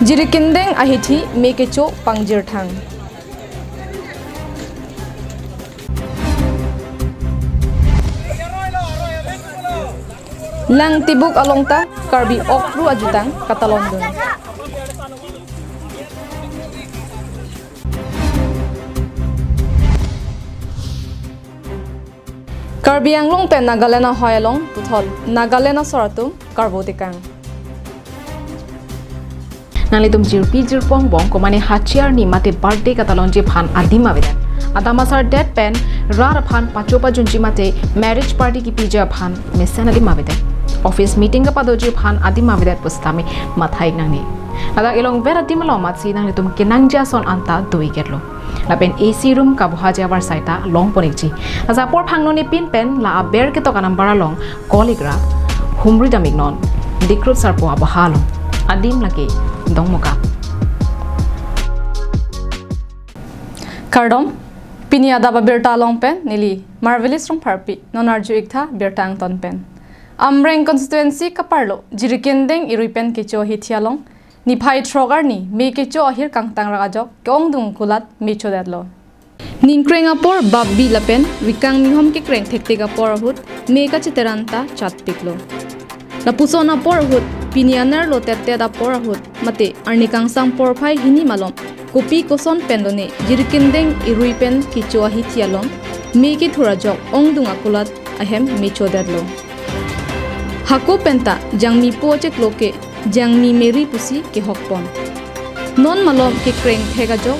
Jirikindeng ahithi mekecho pangjirthang. Lang tibuk alongta karbi okru ajutang katalondon. Karbi anglong pen Nagalena hoyalong puthol Nagalena soratum karbotikang. Nalitum jirpi jirpong bong komane hachiar ni mate birthday katalonji phan adima vedan. Adamasar dead pen rar phan pachopa junji mate marriage party ki pija phan mesan adima vedan. Office meeting ka padoji phan adima vedan pustami mathai nangni. Ada ilong vera dimalo matsi nalitum kinangja son anta doi gerlo. Lapen AC room ka bhaja war saita long ponikji. Asa por phangnoni pin pen la aber ke to kanam baralong koligra humri damignon dikrut sarpo abahalo adim lagi dong muka. Kardom pini Adap Abirta long pen nili marvelous rong parpi nonarju ikta birtang ton pen. Amreng constituency kaparlo jirikindeng iruipen kecho hithialong ni phai trogar ni me kecho ahir kangtang ragajok kongdung kulat mecho dadlo. Ningkrengapor babbi lapen wikang nihom ke kreng thekte kapor hut me ka chiteranta chatpiklo. Lapusona por hut pinianer lo tette da por hut mate arnikang sang por phai hini malom kopi koson pendone jirikindeng iruipen kecho hithialong me ke thurajok ongdung akulat ahem mecho dadlo. Hako penta jangmi pochek loke jangmi meri pusi ke hokpon. Non malom ke kreng thegajok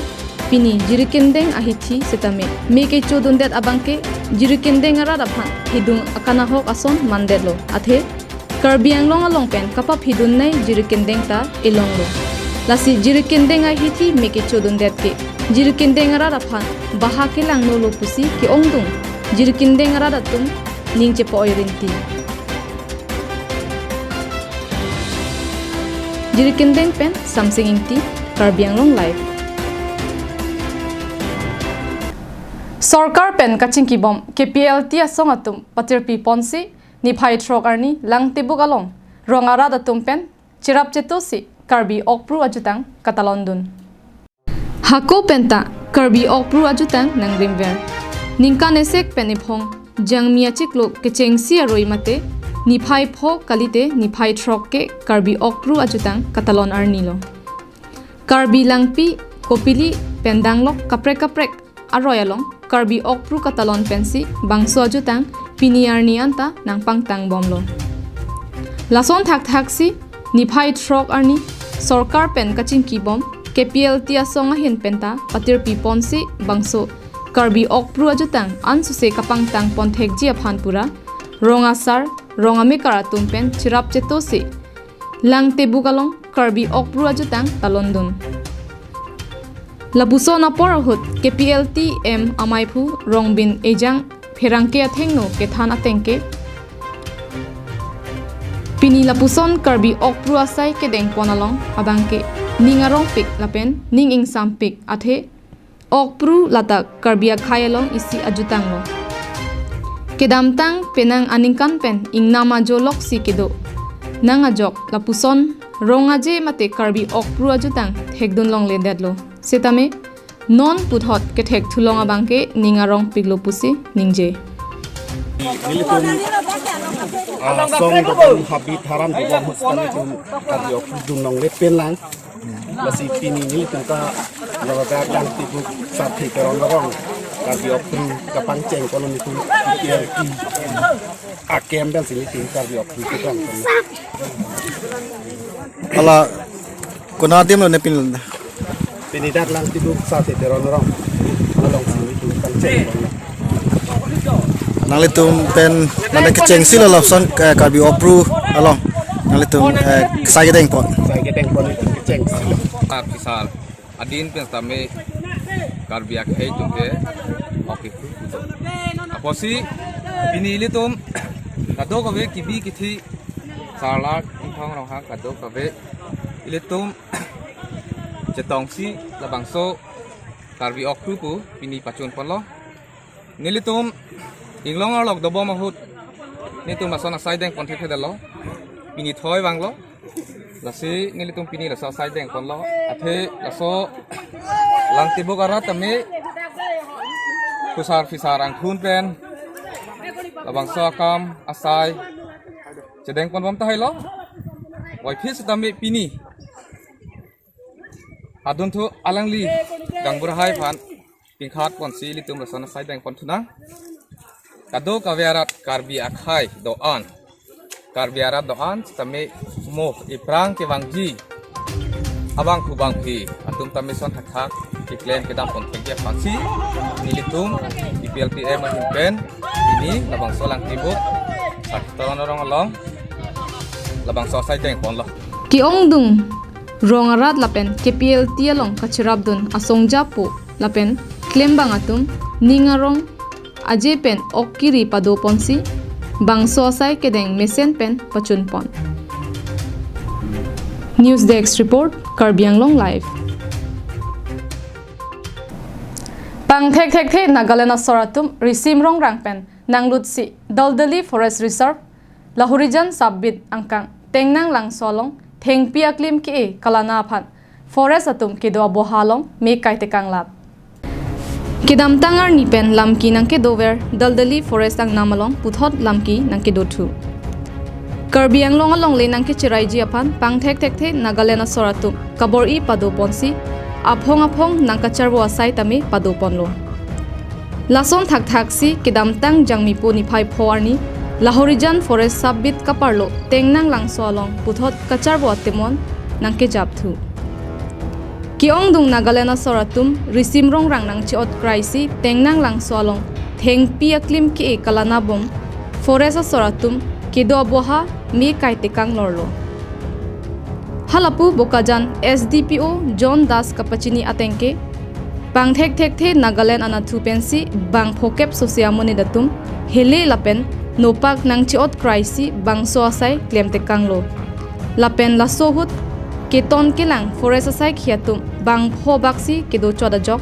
pini jirikindeng ahithi setame meke chodundet abangke jirikindeng ara raphan hidung akana hok ason mandelo athe karbi anglong along pen kapap hidun nai jirikindeng ta ilonglo lasi jirikindeng ahithi meke chodundet ke jirikindeng ara raphan baha ke langno lo pusi ke ongdung jirikindeng ara datum ningche po oirinti. Jirikindeng pen something inti karbi anglong live. Sarkar pen kachingki bom KPLT asong atum patirpi ponsi ni phai trok arni lang tibuk along rongara datum pen chirap chetosi karbi okpru ajutang katalondun. Hako penta karbi okpru ajutang nang rimver. Ningka nesek penipong jangmia chiklo kechengsi aroi mate ni phai pho kalite ni phai trok ke karbi okpru ajutang katalon arnilo. Karbi langpi kopili pendanglok kaprek aroyalong karbi okpru katalon pensi bangso ajutang pini arni anta nang pangtang bomlo. Lason thak si ni phai trok arni sarkar pen kachingki bom KPLT asonga hin penta patir pi ponsi bangso karbi okpru ajutang ansuse kapangtang ponthek ji aphan pura rongasar rongame karatum pen chirap chetosi lang tebugalong karbi okpru ajutang talondun. Labuso na porahut KPLT M amaipu rongbin ejang pherangke athengno ke than atengke pini lapuson karbi okpru asai ke deng ponalong abangke ningarong pik lapen ning ing sampik athe okpru lata karbi khayalong isi ajutanglo. Kedamtang penang aningkan pen ingnama jolok si kedo nangajok lapuson rongaje mate karbi okpru ajutang thekdun long le dadlo setame non puthot ke thek thulong abangke ningarong piglo pusi ningje song do habit haram do hostani tum karbi okpru dunong le penlang lasi pini ni tungka laga yang tibuk sathi kerong karbi okpru kapang ceng koloni tu akem dan sini tim karbi okpru kan ala kuna tim lo nepin pinidat lang tibuk sathi kerong along sini tu kan ceng nalitum pen nanda keceng sila lapson karbi okpru along nalitum saya geteng pon itu keceng sila kisal adin pen tame karbi akhai tumke oke aposi pinili tum kado kabe kibi kithi salat thong rong hang kado kabe ilitum cetongsi labangso karbi okpru pu pini pachun polo nilitum inglong lok dobo mahut nitum masona saideng konthek hedalo pini thoi banglo lasi ngilitung pini laso sai deng kon lo athe laso lang tibuk arat tami pusar fisar ang khun pen labang so kam asai chedeng kon bom tahai lo wai phis tami pini adun thu alangli gangbur hai phan pingkhat pon si litum laso na sai deng kon thunang kado kaverat karbi akhai do an karbiara doan tami mo iprang ke bangji abang ku banghi atum tami son hathak iklen ke dam pon ke pansi nilitum IPLTM mahimpen ini labang solang tibuk toron orang along labang so sai deng pon lo ki ong dung rongarat lapen KPLT along kachirabdun asongjapu lapen klembang atum ningarong ajepen okiri pado ponsi bangso sai kedeng mesen pen pachun pon. News Desk report Karbi Anglong live. Pang thek Nagaland Soratum Risim Rong Rangpen Nanglut si Daldali Forest Reserve Lahurijan Sabbit Angkang Tengnang Lang Solong Thengpi Aklim ki Kalana Phan Forest Atum Kido Bohalong Me Kaitekang Lab. Kidam tangar ni pen lamki nangke dover daldali forest ang namalong puthot lamki nangke dotu. Karbi Anglong along le nangke chirai ji apan pang thek Nagaland Soratum kabor I pado ponsi aphong nangkacharbo asai tami pado ponlo. Lason thak si kidam tang jangmi po ni phai phoarni Lahorijan Forest Sabbit kaparlo tengnang langso along puthot kacharbo atemon nangke japthu. Kiong dung Nagaland Soratum Risim Rong Rang nang chiot kraisi tengnang lang solong thengpi aklim ki kalana bom Forest Soratum kido boha mi kaitekang lorlo. Halapu bokajan SDPO John Das Kapachini atengke bang thek Nagaland anathu pensi bang phokep sosiamoni datum hele lapen nopak nang chiot kraisi bang so asai klemtekang lo. Lapen lasohut keton kilang forest asai khiatum bang pho baksi kedo choda jok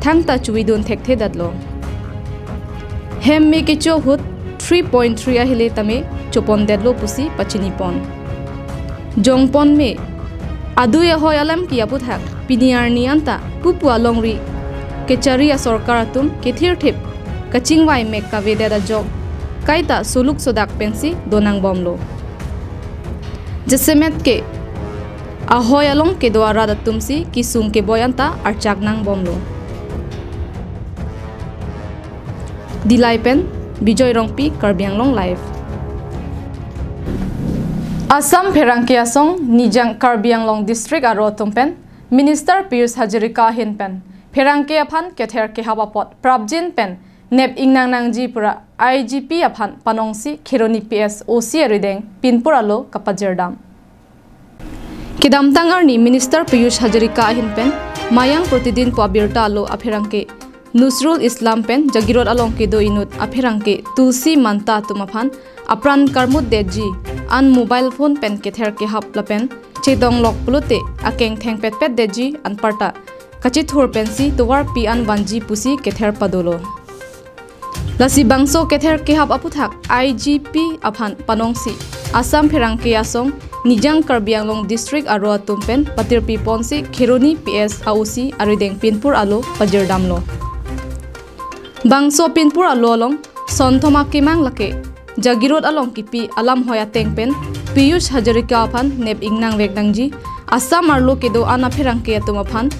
thangta chuidun thek dadlo hem me kecho hut 3.3 ahile tame chopon dedlo pusi pachini pon jongpon me adu ya hoyalam ki aputhak piniar ni anta pupua longri kecharia sarkaratum kethir thep kachingwai me ka vedada jok kaita suluk sodak pensi donang bomlo jesemet ke ahoy along ke doara datumsi kisung ke boyanta archak nang bomlo dilai pen bijoy rongpi Karbi Anglong live. Assam Pherangke asong nijang Karbi Anglong district aro tumpen Minister Piyush Hajirika hin pen Pherangke aphan kether ke hawapot prabjin pen nep ingnang nangji pura IGP aphan panongsi khironi PS OC rideng pinpuralo kapajerdam. Kidam tangar ni Minister Piyush Hajirika hin pen mayang protidin po Abirta alo apherangke Nusrul Islam pen jagirot along ke do inut apherangke tulsi manta tumaphan apran karmut deji an mobile phone pen kether ke hap lapen chedong lok pulute akeng theng pet deji an parta kachi thur pensi towar pi an banji pusi kether padolo lasi bangso kether ke hap aputhak IGP aphan panongsi Assam Pherangke asong nijang Karbi Anglong district aro atumpen patirpi ponsi khironi PS AOC arideng pinpur alo pajirdamlo bangso pinpur alo along sonthoma kimang lake jagirot along kipi alam hoya tengpen Piyush Hajirika aphan nep ingnang veknangji Assam arlo kedo ana Pherangke atumaphan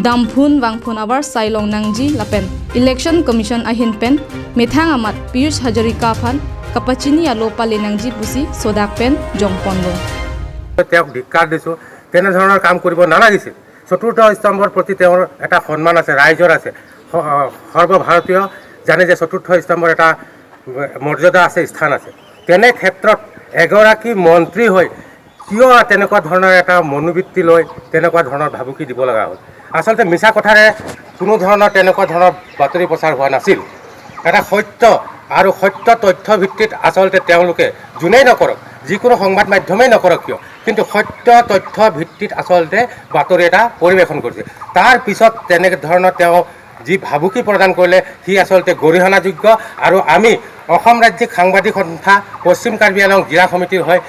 damphun wangphun abar sailong nangji lapen election commission ahin pen methang amat Piyush Hajirika aphan kapachini alo pale nangji pusi sodak pen jongponlo তেওঁক ধিক্কাৰ দিছোঁ তেনেধৰণৰ কাম কৰিব নালাগিছিল চতুৰ্থ স্তম্ভৰ প্ৰতি তেওঁৰ এটা সন্মান আছে ৰাইজৰ আছে সৰ্বভাৰতীয় জানে যে চতুৰ্থ স্তম্ভৰ এটা মৰ্যাদা আছে স্থান আছে তেনে ক্ষেত্ৰত এগৰাকী মন্ত্ৰী হৈ কিয় তেনেকুৱা ধৰণৰ এটা মনোবৃত্তি লৈ তেনেকুৱা ধৰণৰ ভাবুকি দিব লগা হ'ল আচলতে মিছা কথাৰে কোনো ধৰণৰ তেনেকুৱা ধৰণৰ বাতৰি প্ৰচাৰ হোৱা নাছিল এটা সত্য আৰু সত্য তথ্য ভিত্তিত আচলতে তেওঁলোকে যোনেই নকৰক যিকোনো সংবাদ মাধ্যমেই নকৰক কিয় কিন্তু সত্য তথ্য ভিত্তিত আচলতে বাতৰি এটা পৰিৱেশন কৰিছে তাৰ পিছত তেনে ধৰণৰ তেওঁ যি ভাবুকি প্ৰদান কৰিলে সি আচলতে গৰিহণাযোগ্য আৰু আমি অসম ৰাজ্যিক সাংবাদিক সন্থা পশ্চিম কাৰ্বি আংলং জিলা সমিতিৰ হৈ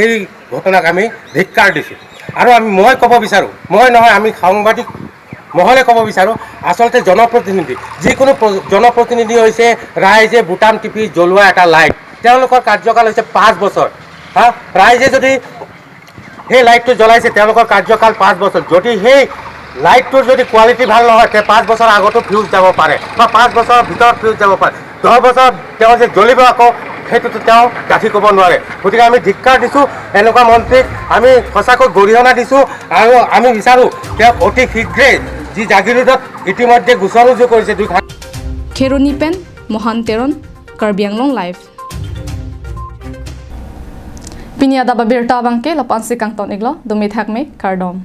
এই ঘটনাক আমি ধিক্কাৰ দিছোঁ আৰু মই ক'ব বিচাৰোঁ মই নহয় আমি সাংবাদিক মহলে ক'ব বিচাৰোঁ আচলতে জনপ্ৰতিনিধি যিকোনো জনপ্ৰতিনিধি হৈছে ৰাইজে বুটাম টিপি জ্বলোৱা এটা লাইট তেওঁলোকৰ কাৰ্যকাল হৈছে 5 বছৰ হা ৰাইজে যদি সেই লাইটটো জ্বলাইছে তেওঁলোকৰ কাৰ্যকাল 5 বছৰ যদি সেই লাইটটোৰ যদি কোৱালিটি ভাল নহয় তে 5 বছৰ আগতো ফিউজ যাব পাৰে বা 5 বছৰৰ ভিতৰত ফিউজ যাব পাৰে 10 বছৰ তেওঁ যে জ্বলিব আকৌ সেইটোতো তেওঁ ডাঠি ক'ব নোৱাৰে গতিকে আমি ধিক্কাৰ দিছোঁ এনেকুৱা মন্ত্ৰীক আমি সঁচাকৈ গৰিহণা দিছোঁ আৰু আমি বিচাৰোঁ তেওঁক অতি শীঘ্ৰে যি জাগিৰোডত ইতিমধ্যে গোচৰ ৰুজু কৰিছে খেৰুনি পেন মহান তেৰণ কাৰ্বি আংলং লাইভ পিনিয়া দাবা বিৰটা Banke লপানসি কাংটন iglo dumi thakme kardom